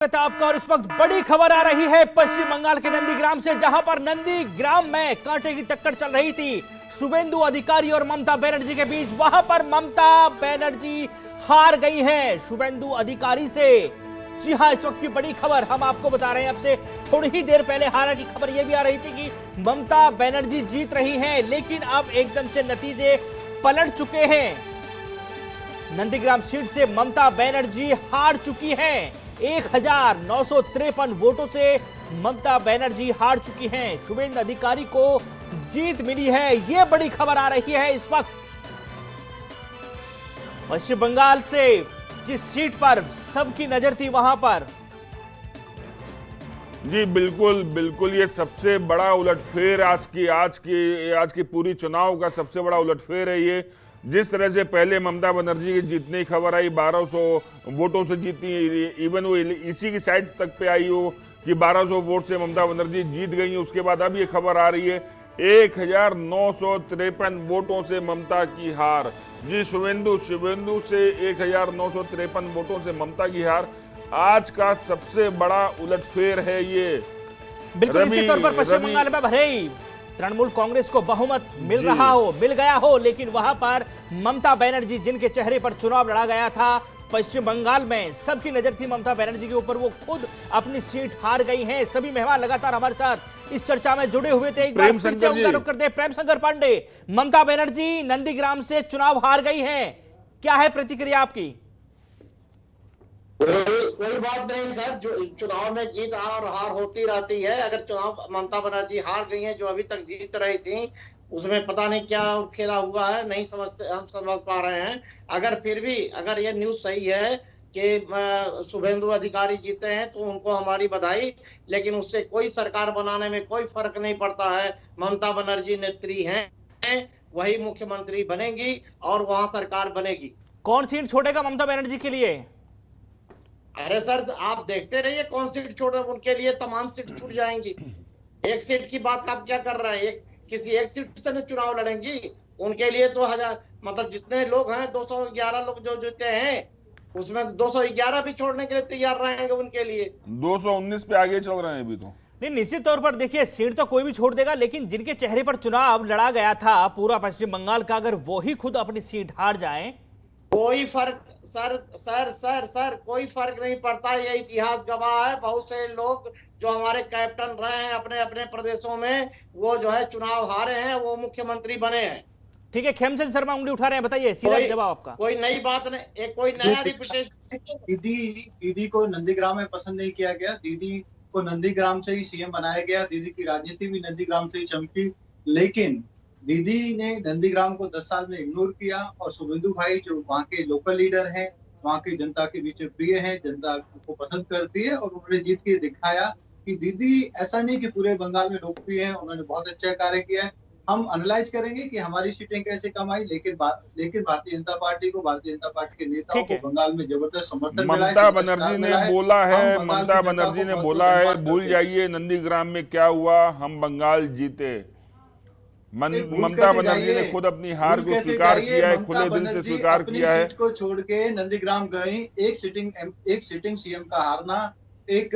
आपका और इस वक्त बड़ी खबर आ रही है पश्चिम बंगाल के नंदीग्राम से, जहां पर नंदीग्राम में कांटे की टक्कर चल रही थी शुभेंदु अधिकारी और ममता बनर्जी के बीच। वहां पर ममता बनर्जी हार गई हैं शुभेंदु अधिकारी से। जी हां, इस वक्त की बड़ी खबर हम आपको बता रहे हैं। अब से थोड़ी ही देर पहले हालांकि खबर यह भी आ रही थी कि ममता बनर्जी जीत रही हैं, लेकिन अब एकदम से नतीजे पलट चुके हैं। नंदीग्राम सीट से ममता बनर्जी हार चुकी हैं। 1953 वोटों से ममता बनर्जी हार चुकी हैं। शुभेंदु अधिकारी को जीत मिली है, यह बड़ी खबर आ रही है इस वक्त पश्चिम बंगाल से। जिस सीट पर सबकी नजर थी वहां पर जी बिल्कुल बिल्कुल, ये सबसे बड़ा उलटफेर आज की पूरी चुनाव का सबसे बड़ा उलटफेर है। ये जिस तरह से पहले ममता बनर्जी की जीतने की खबर आई, 1200 वोटों से जीती, इवन वो इसी की साइड तक पे आई हो कि 1200 वोट से ममता बनर्जी जीत गई। उसके बाद अब ये खबर आ रही है 1953 वोटों से ममता की हार। जी शुभेंदु से 1953 वोटों से ममता की हार आज का सबसे बड़ा उलटफेर है। ये बिल्कुल इसी तौर पर पश्चिम बंगाल में भले ही तृणमूल कांग्रेस को बहुमत मिल गया हो, लेकिन वहां पर ममता बनर्जी जिनके चेहरे पर चुनाव लड़ा गया था पश्चिम बंगाल में, सबकी नजर थी ममता बनर्जी के ऊपर, वो खुद अपनी सीट हार गई हैं। सभी मेहमान लगातार हमारे साथ इस चर्चा में जुड़े हुए थे। एक बार फिर से उनका रुख करते हैं प्रेम शंकर पांडे। ममता बनर्जी नंदीग्राम से चुनाव हार गई हैं, क्या है प्रतिक्रिया आपकी? कोई बात नहीं सर, जो चुनाव में जीत और हार होती रहती है। अगर चुनाव ममता बनर्जी हार गई हैं, जो अभी तक जीत रही थी, उसमें पता नहीं क्या खेला हुआ है, नहीं हम समझ पा रहे हैं। अगर फिर भी अगर ये न्यूज सही है कि शुभेंदु अधिकारी जीते हैं तो उनको हमारी बधाई, लेकिन उससे कोई सरकार बनाने में कोई फर्क नहीं पड़ता है। ममता बनर्जी नेत्री हैं, वही मुख्यमंत्री बनेंगी और वहां सरकार बनेगी। कौन सीट छोड़ेगा ममता बनर्जी के लिए? अरे सर, आप देखते रहिए कौन सीट छोड़, उनके लिए तमाम सीट छूट जाएंगी। एक सीट की बात आप क्या कर रहे हैं? किसी एक सीट से न चुनाव लड़ेंगी, उनके लिए तो मतलब जितने लोग हैं 211 लोग जो जीते हैं, उसमें 211 भी छोड़ने के लिए तैयार रहेंगे उनके लिए। 219 पे आगे चल रहे हैं अभी तो। नहीं, निश्चित तौर पर देखिए सीट तो कोई भी छोड़ देगा, लेकिन जिनके चेहरे पर चुनाव लड़ा गया था पूरा पश्चिम बंगाल का, अगर वो ही खुद अपनी सीट हार जाए, कोई फर्क सर कोई फर्क नहीं पड़ता। ये इतिहास गवाह है। बहुत से लोग जो हमारे कैप्टन रहे हैं अपने अपने प्रदेशों में, वो जो है चुनाव हारे हैं, वो मुख्यमंत्री बने हैं। ठीक है, खेमचंद शर्मा उंगली उठा रहे हैं, बताइए सीधा जवाब आपका। कोई नई बात नहीं, कोई नया रिपुटेशन। दीदी को नंदीग्राम में पसंद नहीं किया गया। दीदी को नंदीग्राम से ही सीएम बनाया गया। दीदी की राजनीति भी नंदीग्राम से ही चमकी, लेकिन दीदी ने नंदीग्राम को 10 साल में इग्नोर किया। और शुभेंदु भाई जो वहाँ के लोकल लीडर हैं, वहाँ की जनता के बीच प्रिय हैं, जनता को पसंद करती है, और उन्होंने जीत के दिखाया कि दीदी ऐसा नहीं कि पूरे बंगाल में लोकप्रिय है, उन्होंने बहुत अच्छा कार्य किया है। हम एनालाइज करेंगे कि हमारी सीटें कैसे कम आई, लेकिन भारतीय जनता पार्टी के नेताओं को बंगाल में जबरदस्त समर्थन मिला है। ममता बनर्जी ने बोला है भूल जाइए नंदीग्राम में क्या हुआ, हम बंगाल जीते। ममता बनर्जी ने खुद अपनी हार को स्वीकार किया है, खुले दिल से स्वीकार किया है। सीट को छोड़ के नंदीग्राम गई। एक सिटिंग सीएम का हारना, एक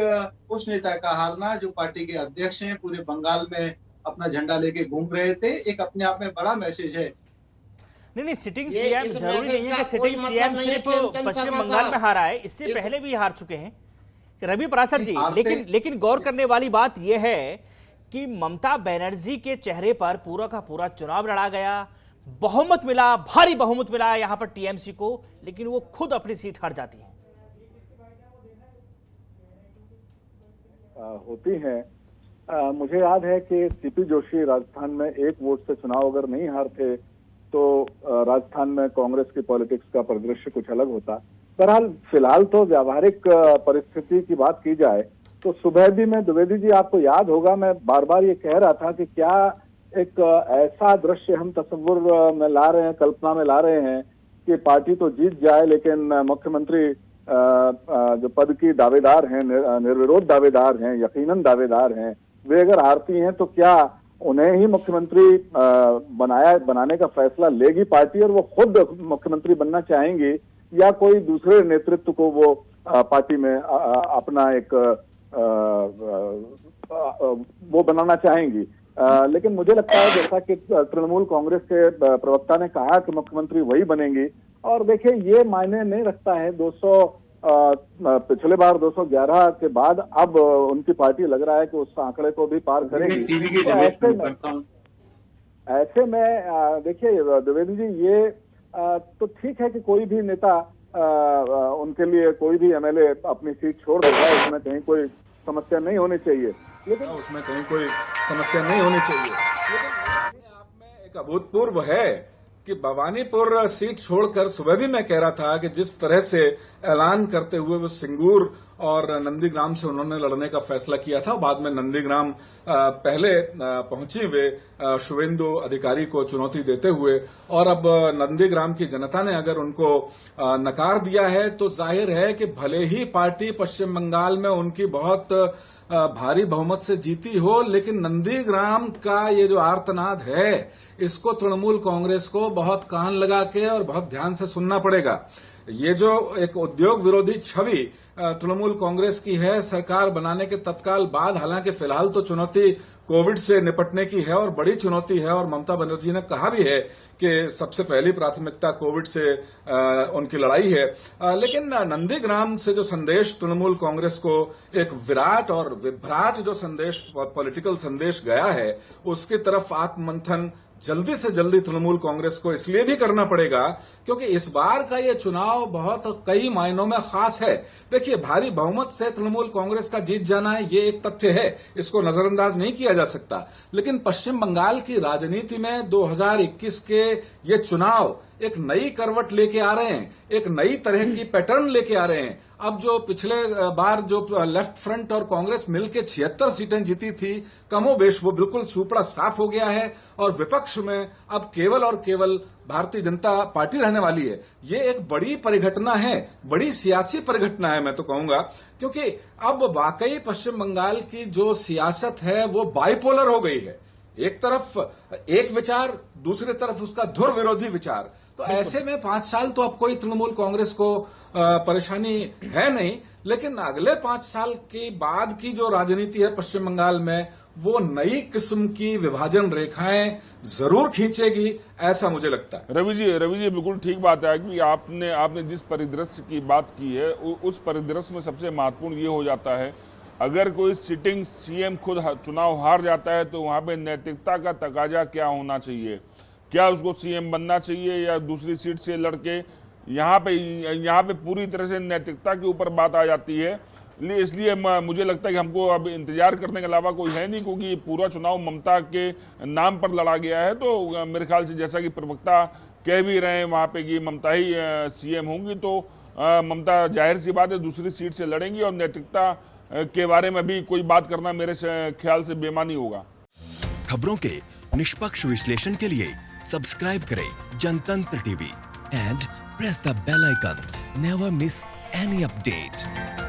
उस नेता का हारना जो पार्टी के अध्यक्ष हैं, पूरे बंगाल में अपना झंडा लेके घूम रहे थे, एक अपने आप में बड़ा मैसेज है। नहीं, सिटिंग सीएम जरूरी नहीं है कि सिटिंग सीएम सिर्फ पश्चिम बंगाल में हारा है, इससे पहले भी हार चुके हैं रवि पराशर जी। लेकिन गौर करने वाली बात यह है कि ममता बनर्जी के चेहरे पर पूरा का पूरा चुनाव लड़ा गया, बहुमत मिला, भारी बहुमत मिला यहां पर टीएमसी को, लेकिन वो खुद अपनी सीट हार जाती है। होती है। मुझे याद है कि सीपी जोशी राजस्थान में एक वोट से चुनाव अगर नहीं हारते तो राजस्थान में कांग्रेस की पॉलिटिक्स का परिदृश्य कुछ अलग होता। बहरहाल फिलहाल तो व्यावहारिक परिस्थिति की बात की जाए तो सुबह भी मैं, द्विवेदी जी आपको याद होगा, मैं बार बार ये कह रहा था कि क्या एक ऐसा दृश्य हम तस्वुर में ला रहे हैं, कल्पना में ला रहे हैं कि पार्टी तो जीत जाए, लेकिन मुख्यमंत्री जो पद की दावेदार हैं, निर्विरोध दावेदार हैं, यकीनन दावेदार हैं, वे अगर हारती हैं तो क्या उन्हें ही मुख्यमंत्री बनाने का फैसला लेगी पार्टी और वो खुद मुख्यमंत्री बनना चाहेंगी, या कोई दूसरे नेतृत्व को वो पार्टी में अपना एक वो बनाना चाहेंगी। लेकिन मुझे लगता है जैसा कि तृणमूल कांग्रेस के प्रवक्ता ने कहा कि मुख्यमंत्री वही बनेंगी, और देखिए ये मायने नहीं रखता है। पिछले बार 211 के बाद अब उनकी पार्टी लग रहा है कि उस आंकड़े को भी पार करेगी। टीवी के ऐसे में देखिए द्विवेदी जी, ये तो ठीक है कि कोई भी नेता उनके लिए कोई भी एमएलए अपनी सीट छोड़ देता है, उसमें कहीं कोई समस्या नहीं होनी चाहिए, लेकिन लेकिन आप में एक अभूतपूर्व है कि भवानीपुर सीट छोड़कर, सुबह भी मैं कह रहा था कि जिस तरह से ऐलान करते हुए वो सिंगूर और नंदीग्राम से उन्होंने लड़ने का फैसला किया था, बाद में नंदीग्राम पहले पहुंची वे शुभेंदु अधिकारी को चुनौती देते हुए, और अब नंदीग्राम की जनता ने अगर उनको नकार दिया है तो जाहिर है कि भले ही पार्टी पश्चिम बंगाल में उनकी बहुत भारी बहुमत से जीती हो, लेकिन नंदीग्राम का ये जो आर्तनाद है इसको तृणमूल कांग्रेस को बहुत कान लगा के और बहुत ध्यान से सुनना पड़ेगा। ये जो एक उद्योग विरोधी छवि तृणमूल कांग्रेस की है सरकार बनाने के तत्काल बाद, हालांकि फिलहाल तो चुनौती कोविड से निपटने की है और बड़ी चुनौती है, और ममता बनर्जी ने कहा भी है कि सबसे पहली प्राथमिकता कोविड से उनकी लड़ाई है। लेकिन नंदीग्राम से जो संदेश तृणमूल कांग्रेस को एक विराट और विभ्राट जो संदेश, पॉलिटिकल संदेश गया है, उसकी तरफ आत्ममंथन जल्दी से जल्दी तृणमूल कांग्रेस को इसलिए भी करना पड़ेगा क्योंकि इस बार का ये चुनाव बहुत कई मायनों में खास है। देखिए, भारी बहुमत से तृणमूल कांग्रेस का जीत जाना है, ये एक तथ्य है, इसको नजरअंदाज नहीं किया जा सकता। लेकिन पश्चिम बंगाल की राजनीति में 2021 के ये चुनाव एक नई करवट लेके आ रहे हैं, एक नई तरह की पैटर्न लेके आ रहे हैं। अब जो पिछले बार जो लेफ्ट फ्रंट और कांग्रेस मिलकर 76 सीटें जीती थी, कमोबेश वो बिल्कुल सुपड़ा साफ हो गया है, और विपक्ष में अब केवल और केवल भारतीय जनता पार्टी रहने वाली है। ये एक बड़ी परिघटना है, बड़ी सियासी परिघटना है मैं तो कहूंगा, क्योंकि अब वाकई पश्चिम बंगाल की जो सियासत है वो बाइपोलर हो गई है। एक तरफ एक विचार, दूसरी तरफ उसका धुर विरोधी विचार। तो ऐसे में 5 साल तो अब कोई तृणमूल कांग्रेस को परेशानी है नहीं, लेकिन अगले 5 साल के बाद की जो राजनीति है पश्चिम बंगाल में, वो नई किस्म की विभाजन रेखाएं जरूर खींचेगी, ऐसा मुझे लगता है। रवि जी बिल्कुल ठीक बात है कि आपने जिस परिदृश्य की बात की है, उस परिदृश्य में सबसे महत्वपूर्ण ये हो जाता है, अगर कोई सिटिंग सीएम खुद चुनाव हार जाता है तो वहां पे नैतिकता का तकाजा क्या होना चाहिए, क्या उसको सीएम बनना चाहिए या दूसरी सीट से लड़के, यहाँ पे पूरी तरह से नैतिकता के ऊपर बात आ जाती है। इसलिए मुझे लगता है कि हमको अब इंतजार करने के अलावा कोई है नहीं, क्योंकि पूरा चुनाव ममता के नाम पर लड़ा गया है। तो मेरे ख्याल से जैसा कि प्रवक्ता कह भी रहे हैं वहाँ पे कि ममता ही सीएम होंगी, तो ममता जाहिर सी बात है दूसरी सीट से लड़ेंगी, और नैतिकता के बारे में भी कोई बात करना मेरे ख्याल से बेमानी होगा। खबरों के निष्पक्ष विश्लेषण के लिए सब्सक्राइब करें Jantantra TV and press the bell icon. Never miss any update.